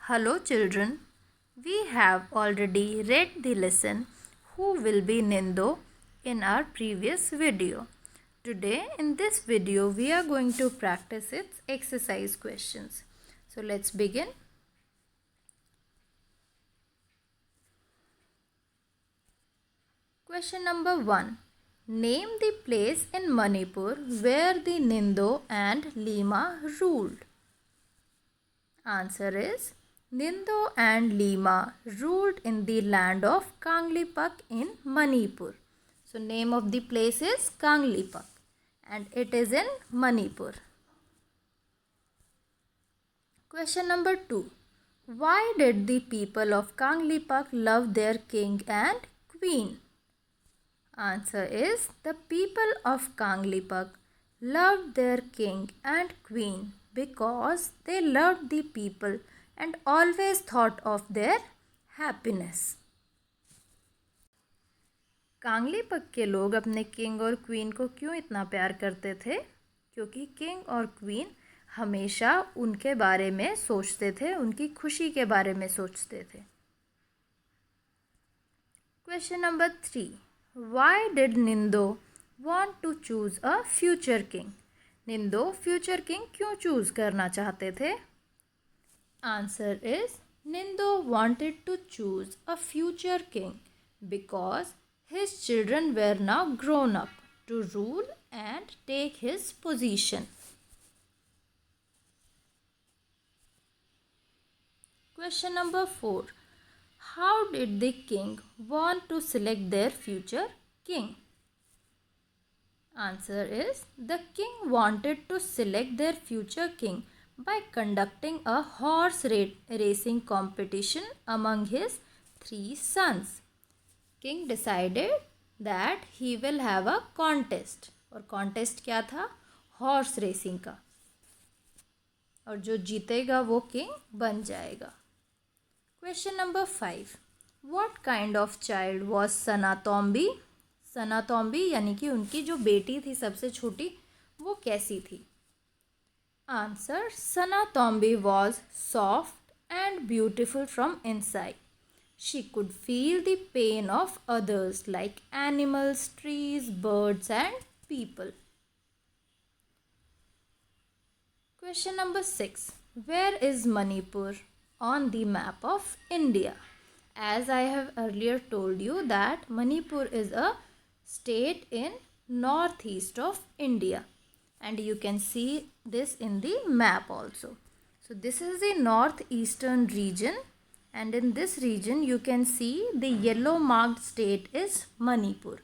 Hello children, we have already read the lesson Who Will Be Nindo in our previous video. Today in this video we are going to practice its exercise questions. So let's begin. Question number 1. Name the place in Manipur where the Nindo and Lima ruled. Answer is Nindo and Lima ruled in the land of Kanglipak in Manipur. So name of the place is Kanglipak and it is in Manipur. Question number 2. Why did the people of Kanglipak love their king and queen? Answer is the people of Kanglipak loved their king and queen because they loved the people and always thought of their happiness. कांगलीपक के लोग अपने king और queen को क्यों इतना प्यार करते थे? क्योंकि किंग और क्वीन हमेशा उनके बारे में सोचते थे, उनकी खुशी के बारे में सोचते थे. Question number 3. Why did Nindo want to choose a future king? Nindo future king क्यों चूज करना चाहते थे? Answer is Nindo wanted to choose a future king because his children were now grown up to rule and take his position. Question number 4. How did the king want to select their future king? Answer is the king wanted to select their future king by conducting a horse racing competition among his 3 sons. King decided that he will have a contest. और contest क्या था? Horse racing का. और जो जीतेगा वो king बन जाएगा. Question number 5. What kind of child was Sanatombi? सनातोम्बी यानी कि उनकी जो बेटी थी सबसे छोटी वो कैसी थी? Answer Sanatombi was soft and beautiful from inside. She could feel the pain of others like animals, trees, birds and people. Question number 6. Where is Manipur on the map of India? As I have earlier told you that Manipur is a state in northeast of India and you can see this in the map also. So this is the northeastern region and in this region you can see the yellow marked state is Manipur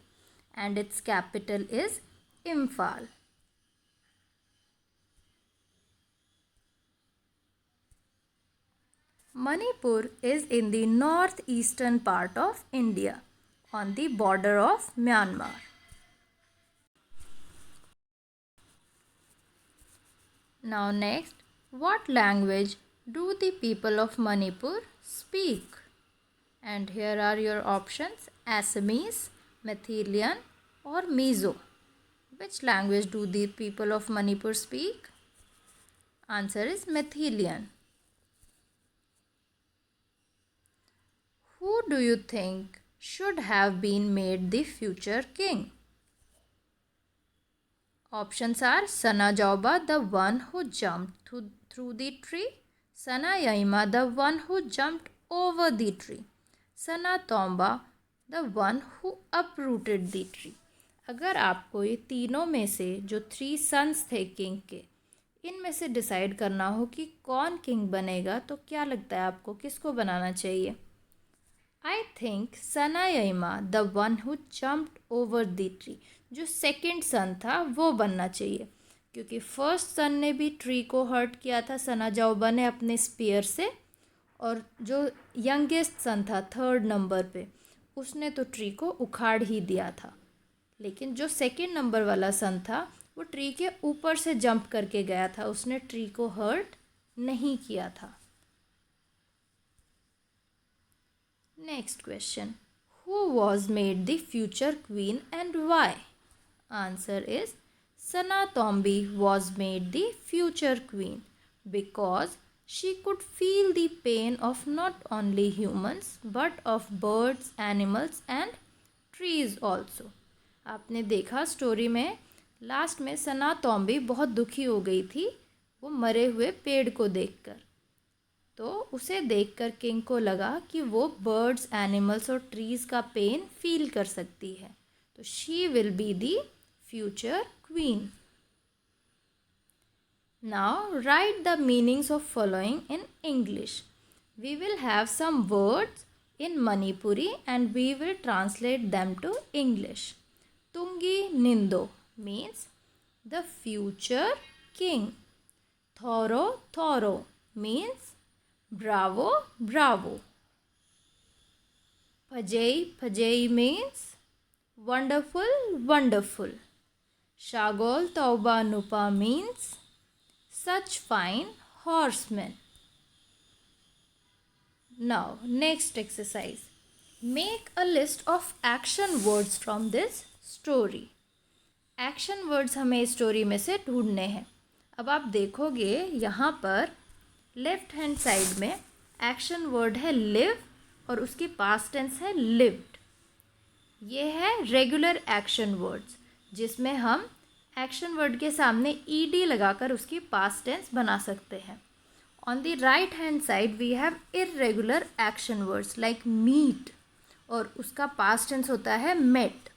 and its capital is Imphal. Manipur is in the northeastern part of India on the border of Myanmar. Now next, what language do the people of Manipur speak? And here are your options: Assamese, Maithilian or Mizo. Which language do the people of Manipur speak? Answer is Maithilian. Who do you think should have been made the future king? Options are Sanajauba, the one who jumped through the tree, Sanayaima, the one who jumped over the tree, Sanatomba, the one who uprooted the tree. अगर आपको ये तीनों में से जो 3 sons थे king के, इनमें से डिसाइड करना हो कि कौन किंग बनेगा तो क्या लगता है आपको किसको बनाना चाहिए? I think Sanayaima, the one who jumped over the tree, जो सेकेंड सन था वो बनना चाहिए क्योंकि फर्स्ट सन ने भी ट्री को हर्ट किया था सनाजाओबा ने अपने स्पीयर से, और जो यंगेस्ट सन था थर्ड नंबर पे उसने तो ट्री को उखाड़ ही दिया था. लेकिन जो सेकेंड नंबर वाला सन था वो ट्री के ऊपर से जंप करके गया था, उसने ट्री को हर्ट नहीं किया था. Next question. Who was made the future queen and why? Answer is Sanatombi was made the future queen because She could feel the pain of not only humans but of birds, animals and trees also. आपने देखा story में last में सना तोम्बी बहुत दुखी हो गई थी वो मरे हुए पेड़ को देखकर। तो उसे देखकर किंग को लगा कि वो बर्ड्स, एनिमल्स और ट्रीज़ का पेन फील कर सकती है। तो she will be the future queen. Now write the meanings of following in English. We will have some words in Manipuri and we will translate them to English. Tungi Nindo means the future king. Thoro Thoro means bravo bravo. Phajai Phajai means wonderful wonderful. Shagol Tauba Nupa means such fine horsemen. Now, next exercise. Make a list of action words from this story. Action words हमें story में से ढूंढने हैं। अब आप देखोगे यहाँ पर लेफ्ट हैंड साइड में एक्शन वर्ड है लिव और उसकी पास्ट टेंस है लिव्ड। ये है रेगुलर एक्शन वर्ड्स जिसमें हम एक्शन वर्ड के सामने ईडी लगाकर उसकी पास्ट टेंस बना सकते हैं। On the right hand side we have irregular action words like meet और उसका पास्ट टेंस होता है मेट।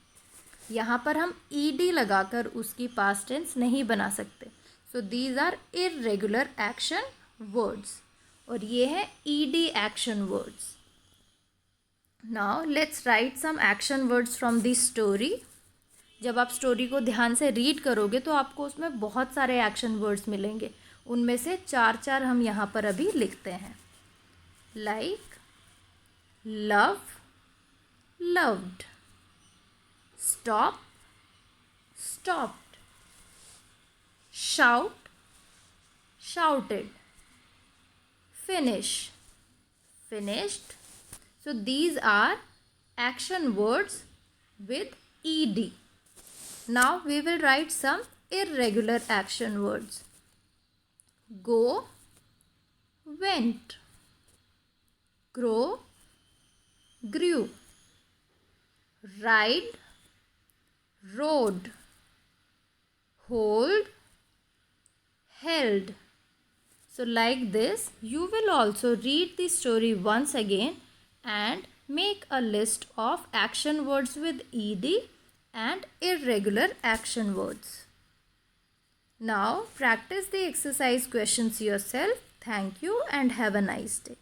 यहाँ पर हम ईडी लगाकर उसकी पास्ट टेंस नहीं बना सकते। So these are irregular action words और ये है ED action words. Now let's write some action words from this story. जब आप स्टोरी को ध्यान से रीड करोगे तो आपको उसमें बहुत सारे एक्शन वर्ड्स मिलेंगे। उनमें से 4 हम यहाँ पर अभी लिखते हैं। Like, love, loved, stop, stopped, shout, shouted, finish, finished. So these are action words with ed. Now we will write some irregular action words. Go, went, grow, grew, ride, rode, hold, held. So like this, you will also read the story once again and make a list of action words with ed and irregular action words. Now practice the exercise questions yourself. Thank you and have a nice day.